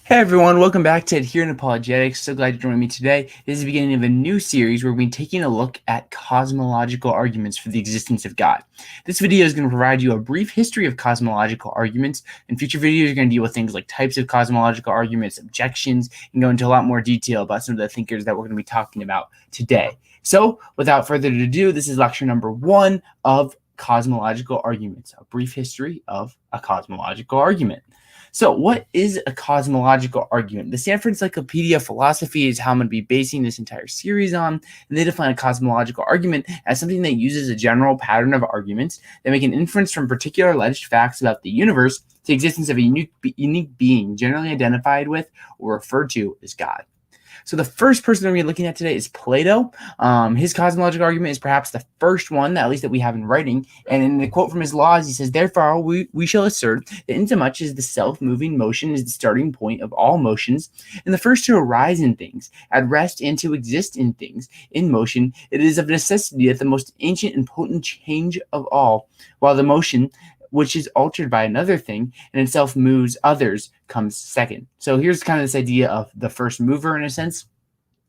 Hey everyone, welcome back to Here in Apologetics. So glad you joined me today. This is the beginning of a new series where we'll be taking a look at cosmological arguments for the existence of God. This video is going to provide you a brief history of cosmological arguments, and future videos are going to deal with things like types of cosmological arguments, objections, and go into a lot more detail about some of the thinkers that we're going to be talking about today. So without further ado, this is lecture number 1 of cosmological arguments, a brief history of a cosmological argument. So what is a cosmological argument? The Stanford Encyclopedia of Philosophy is how I'm going to be basing this entire series on, and they define a cosmological argument as something that uses a general pattern of arguments that make an inference from particular alleged facts about the universe to the existence of a unique being generally identified with or referred to as God. So the first person we're going to be looking at today is Plato. His cosmological argument is perhaps the first one, at least that we have in writing. And in the quote from his laws, he says, "Therefore, we shall assert that insomuch as the self-moving motion is the starting point of all motions, and the first to arise in things, at rest, and to exist in things, in motion, it is of necessity that the most ancient and potent change of all, while the motion which is altered by another thing and itself moves others, comes second." So here's kind of this idea of the first mover in a sense.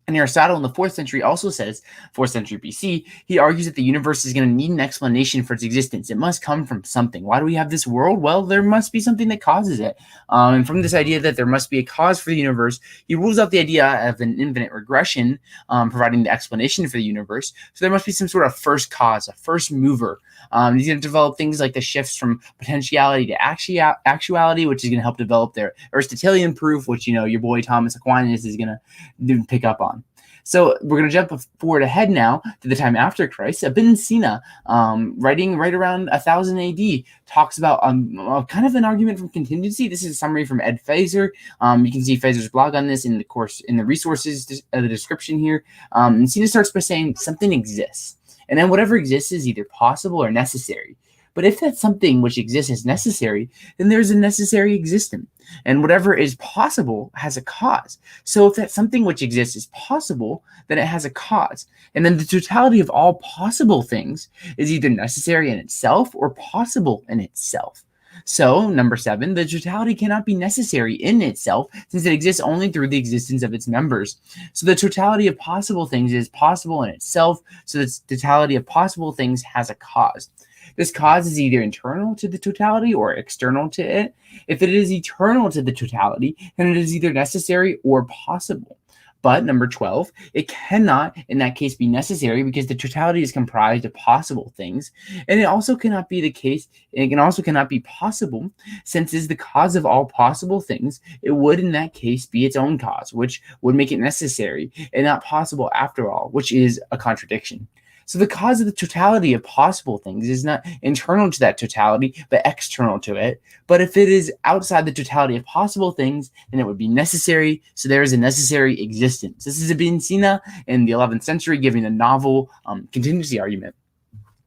And Aristotle in the 4th century also says, 4th century BC, he argues that the universe is going to need an explanation for its existence. It must come from something. Why do we have this world? Well, there must be something that causes it. And from this idea that there must be a cause for the universe, he rules out the idea of an infinite regression, providing the explanation for the universe. So there must be some sort of first cause, a first mover. He's going to develop things like the shifts from potentiality to actuality, which is going to help develop their Aristotelian proof, which, your boy Thomas Aquinas is going to pick up on. So we're going to jump forward ahead now to the time after Christ. Ibn Sina, writing right around 1000 AD, talks about kind of an argument from contingency. This is a summary from Ed Feser. You can see Feser's blog on this in the resources, the description here. And Sina starts by saying something exists, and then whatever exists is either possible or necessary. But if that something which exists is necessary, then there's a necessary existent. And whatever is possible has a cause. So if that something which exists is possible, then it has a cause. And then the totality of all possible things is either necessary in itself or possible in itself. So, number 7, the totality cannot be necessary in itself since it exists only through the existence of its members. So the totality of possible things is possible in itself, so the totality of possible things has a cause. This cause is either internal to the totality or external to it. If it is eternal to the totality, then it is either necessary or possible. But number 12, it cannot in that case be necessary because the totality is comprised of possible things. And it also cannot be the case, and it also cannot be possible, since it is the cause of all possible things. It would in that case be its own cause, which would make it necessary and not possible after all, which is a contradiction. So the cause of the totality of possible things is not internal to that totality, but external to it. But if it is outside the totality of possible things, then it would be necessary. So there is a necessary existence. This is Ibn Sina in the 11th century giving a novel contingency argument.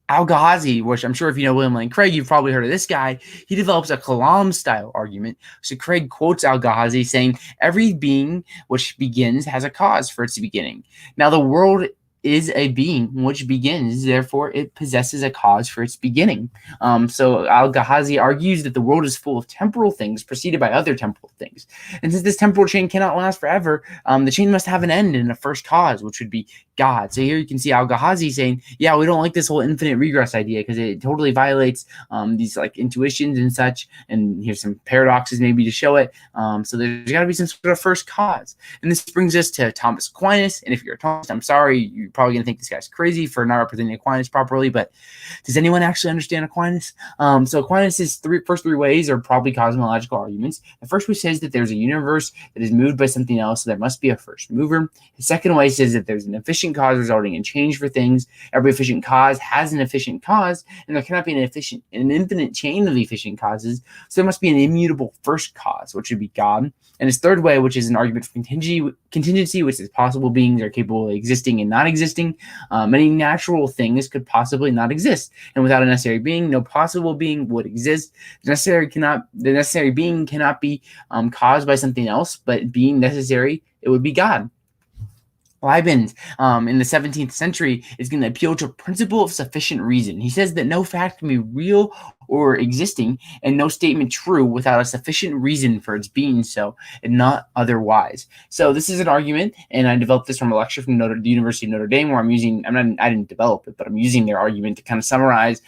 Alghazi, which I'm sure if you know William Lane Craig, you've probably heard of this guy. He develops a Kalam-style argument. So Craig quotes Alghazi saying, "Every being which begins has a cause for its beginning. Now the world is a being which begins, therefore it possesses a cause for its beginning." So Alghazi argues that the world is full of temporal things preceded by other temporal things. And since this temporal chain cannot last forever, the chain must have an end and a first cause, which would be God. So here you can see Alghazi saying, yeah, we don't like this whole infinite regress idea because it totally violates these like intuitions and such. And here's some paradoxes maybe to show it. So there's got to be some sort of first cause. And this brings us to Thomas Aquinas. And if you're a Thomas, I'm sorry, you're probably going to think this guy's crazy for not representing Aquinas properly. But does anyone actually understand Aquinas? So Aquinas' first three ways are probably cosmological arguments. The first way says that there's a universe that is moved by something else, so there must be a first mover. The second way says that there's an efficient cause resulting in change for things. Every efficient cause has an efficient cause, and there cannot be an infinite chain of efficient causes, so there must be an immutable first cause, which would be God. And his third way, which is an argument for contingency, which is possible beings are capable of existing and not existing. Many natural things could possibly not exist, and without a necessary being, no possible being would exist. The necessary being cannot be caused by something else, but being necessary, it would be God. Libens, in the 17th century, is going to appeal to a principle of sufficient reason. He says that no fact can be real or existing, and no statement true without a sufficient reason for its being so, and not otherwise. So this is an argument, and I developed this from a lecture from the University of Notre Dame, where I didn't develop it, but I'm using their argument to kind of summarize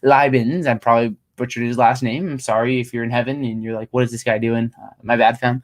Libens. I probably butchered his last name. I'm sorry if you're in heaven and you're like, what is this guy doing? My bad, fam.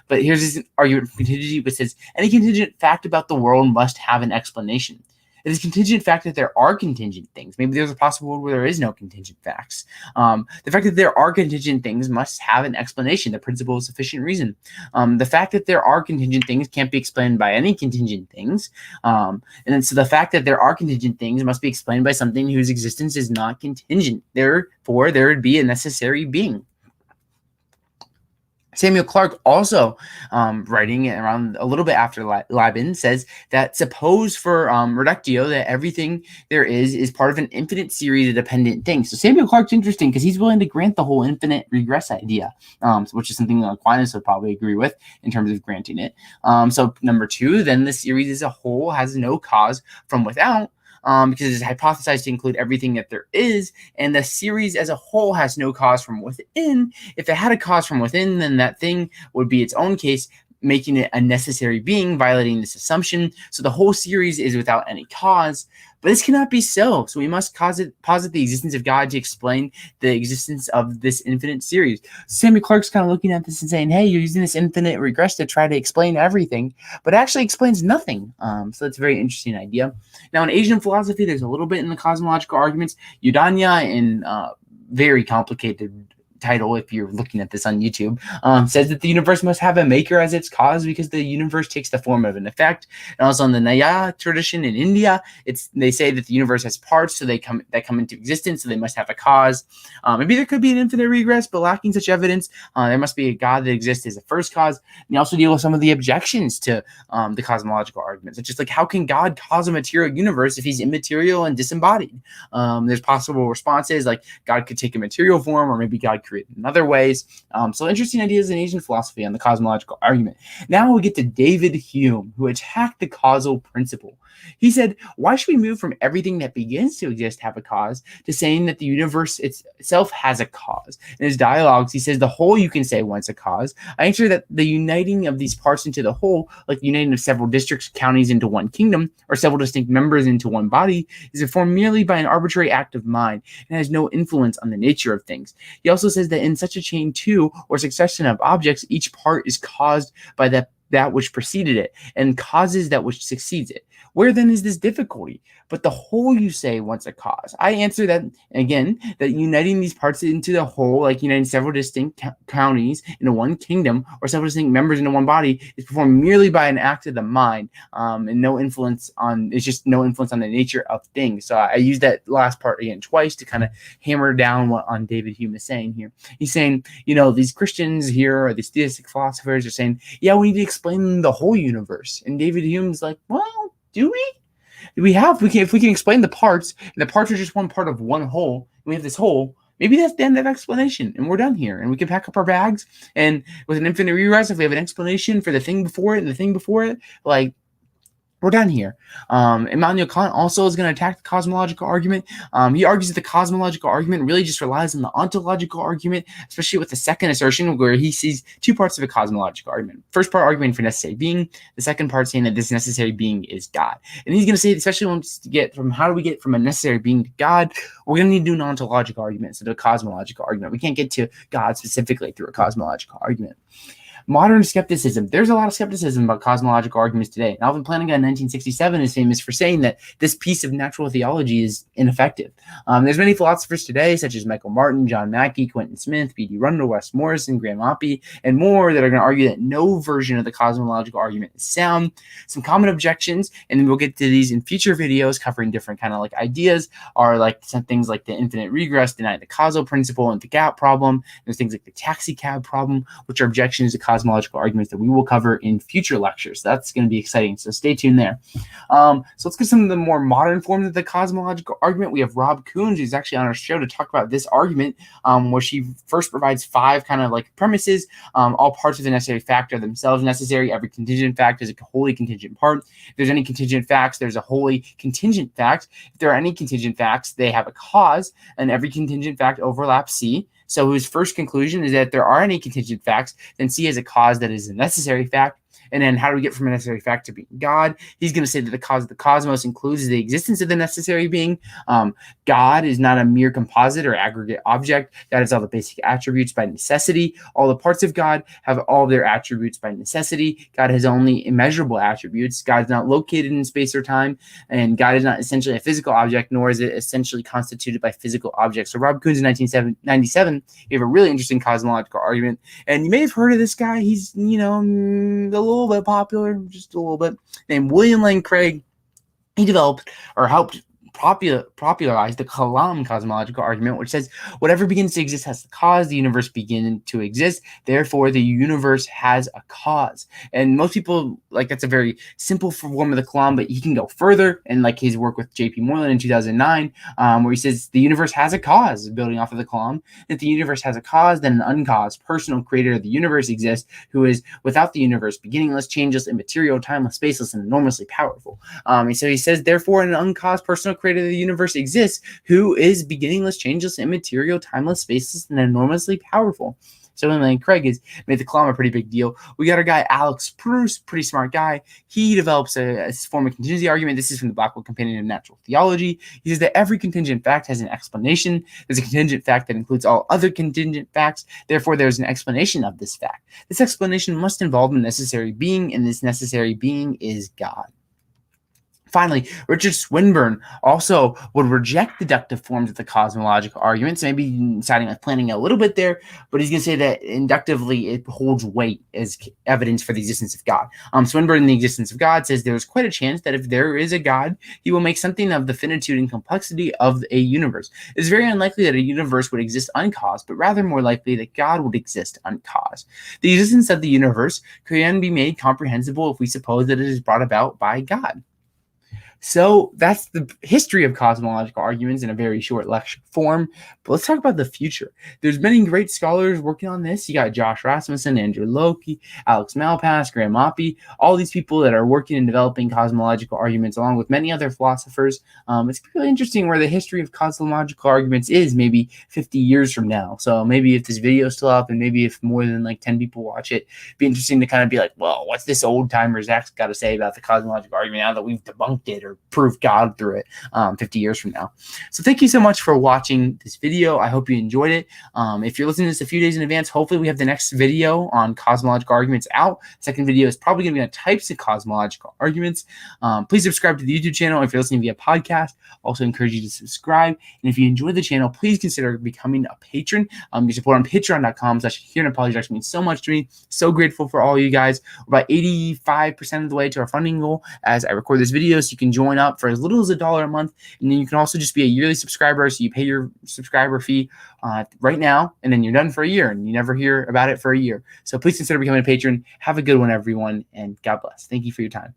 But here's his argument for contingency, which says any contingent fact about the world must have an explanation. It is contingent fact that there are contingent things. Maybe there's a possible world where there is no contingent facts. The fact that there are contingent things must have an explanation, the principle of sufficient reason. The fact that there are contingent things can't be explained by any contingent things. And so the fact that there are contingent things must be explained by something whose existence is not contingent. Therefore, there would be a necessary being. Samuel Clarke, also writing around a little bit after Libens, says that suppose for reductio that everything there is part of an infinite series of dependent things. So Samuel Clarke's interesting because he's willing to grant the whole infinite regress idea, which is something Aquinas would probably agree with in terms of granting it. So number two, then the series as a whole has no cause from without, because it's hypothesized to include everything that there is, and the series as a whole has no cause from within. If it had a cause from within, then that thing would be its own case, making it a necessary being, violating this assumption. So the whole series is without any cause, but this cannot be so. So we must posit the existence of God to explain the existence of this infinite series. Samuel Clarke's kind of looking at this and saying, hey, you're using this infinite regress to try to explain everything, but it actually explains nothing. So that's a very interesting idea. Now, in Asian philosophy, there's a little bit in the cosmological arguments. Yodanya, in very complicated title, if you're looking at this on YouTube, says that the universe must have a maker as its cause because the universe takes the form of an effect. And also in the Nyaya tradition in India, they say that the universe has parts, so that come into existence, so they must have a cause. Maybe there could be an infinite regress, but lacking such evidence, there must be a God that exists as a first cause. And you also deal with some of the objections to the cosmological arguments. It's just like, how can God cause a material universe if he's immaterial and disembodied? There's possible responses like God could take a material form, or maybe God created in other ways. So interesting ideas in Asian philosophy on the cosmological argument. Now we get to David Hume, who attacked the causal principle. He said, why should we move from everything that begins to exist have a cause to saying that the universe itself has a cause? In his dialogues, he says the whole you can say wants a cause. I answer that the uniting of these parts into the whole, like the uniting of several districts, counties into one kingdom, or several distinct members into one body, is performed merely by an arbitrary act of mind and has no influence on the nature of things. He also says that in such a chain too, or succession of objects, each part is caused by that which preceded it, and causes that which succeeds it. Where then is this difficulty? But the whole, you say, wants a cause. I answer that, again, that uniting these parts into the whole, like uniting several distinct counties into one kingdom, or several distinct members into one body, is performed merely by an act of the mind, and it's just no influence on the nature of things. So I use that last part again twice to kind of hammer down what on David Hume is saying here. He's saying, these Christians here, or these theistic philosophers, are saying, yeah, we need to explain the whole universe. And David Hume's like, well, do we? If we can explain the parts, and the parts are just one part of one whole, and we have this whole, maybe that's the end of explanation, and we're done here, and we can pack up our bags, and with an infinite regress, if we have an explanation for the thing before it and the thing before it, like, we're done here. Emmanuel Kahn also is going to attack the cosmological argument. He argues that the cosmological argument really just relies on the ontological argument, especially with the second assertion, where he sees two parts of a cosmological argument. First part arguing for necessary being, the second part saying that this necessary being is God. And he's going to say, especially when we get from how do we get from a necessary being to God, we're going to need to do an ontological argument instead of a cosmological argument. We can't get to God specifically through a cosmological argument. Modern skepticism. There's a lot of skepticism about cosmological arguments today. Alvin Plantinga in 1967 is famous for saying that this piece of natural theology is ineffective. There's many philosophers today, such as Michael Martin, John Mackey, Quentin Smith, B.D. Rundle, Wes Morrison, Graham Oppie, and more, that are going to argue that no version of the cosmological argument is sound. Some common objections, and then we'll get to these in future videos covering different kind of like ideas, are like some things like the infinite regress, denying the causal principle, and the gap problem. There's things like the taxicab problem, which are objections to cosmological arguments that we will cover in future lectures. That's going to be exciting, so stay tuned there. So let's get some of the more modern forms of the cosmological argument. We have Rob Coons, who's actually on our show to talk about this argument, where she first provides 5 kind of like premises. All parts of the necessary fact are themselves necessary. Every contingent fact is a wholly contingent part. If there's any contingent facts, there's a wholly contingent fact. If there are any contingent facts, they have a cause, and every contingent fact overlaps C. So his first conclusion is that if there are any contingent facts, then C has a cause that is a necessary fact. And then how do we get from a necessary fact to being God? He's going to say that the cause of the cosmos includes the existence of the necessary being. God is not a mere composite or aggregate object. God has all the basic attributes by necessity. All the parts of God have all their attributes by necessity. God has only immeasurable attributes. God is not located in space or time. And God is not essentially a physical object, nor is it essentially constituted by physical objects. So Rob Coons in 1997 gave a really interesting cosmological argument. And you may have heard of this guy. He's, a little bit popular, just a little bit, named William Lane Craig. He developed or helped popularize the Kalam cosmological argument, which says whatever begins to exist has a cause. The universe began to exist, therefore the universe has a cause. And most people, like, that's a very simple form of the Kalam, but he can go further, and like his work with J.P. Moreland in 2009, where he says the universe has a cause, building off of the Kalam. If the universe has a cause, then an uncaused personal creator of the universe exists, who is without the universe, beginningless, changeless, immaterial, timeless, spaceless, and enormously powerful. And so he says, therefore an uncaused personal creator of the universe exists, who is beginningless, changeless, immaterial, timeless, spaceless, and enormously powerful. So Emmanuel Craig has made the Kalam a pretty big deal. We got our guy Alex Pruss, pretty smart guy. He develops a form of contingency argument. This is from the Blackwell Companion of Natural Theology. He says that every contingent fact has an explanation. There's a contingent fact that includes all other contingent facts. Therefore, there's an explanation of this fact. This explanation must involve a necessary being, and this necessary being is God. Finally, Richard Swinburne also would reject deductive forms of the cosmological arguments, maybe siding with planning a little bit there, but he's going to say that inductively it holds weight as evidence for the existence of God. Swinburne, in The Existence of God, says there's quite a chance that if there is a God, he will make something of the finitude and complexity of a universe. It is very unlikely that a universe would exist uncaused, but rather more likely that God would exist uncaused. The existence of the universe can be made comprehensible if we suppose that it is brought about by God. So that's the history of cosmological arguments in a very short lecture form. But let's talk about the future. There's many great scholars working on this. You got Josh Rasmussen, Andrew Loki, Alex Malpass, Graham Oppie, all these people that are working and developing cosmological arguments, along with many other philosophers. It's really interesting where the history of cosmological arguments is maybe 50 years from now. So maybe if this video is still up, and maybe if more than like 10 people watch it, it'd be interesting to kind of be like, well, what's this old timer Zach's got to say about the cosmological argument now that we've debunked it or prove God through it 50 years from now. So thank you so much for watching this video. I hope you enjoyed it. If you're listening to this a few days in advance, hopefully we have the next video on cosmological arguments out. The second video is probably going to be on types of cosmological arguments. Please subscribe to the YouTube channel if you're listening via podcast. Also encourage you to subscribe. And if you enjoy the channel, please consider becoming a patron. Your support on patreon.com/herein apologetics means so much to me. So grateful for all you guys. We're about 85% of the way to our funding goal as I record this video, so you can join up for as little as $1 a month, and then you can also just be a yearly subscriber, so you pay your subscriber fee right now, and then you're done for a year, and you never hear about it for a year. So please consider becoming a patron. Have a good one, everyone, and God bless. Thank you for your time.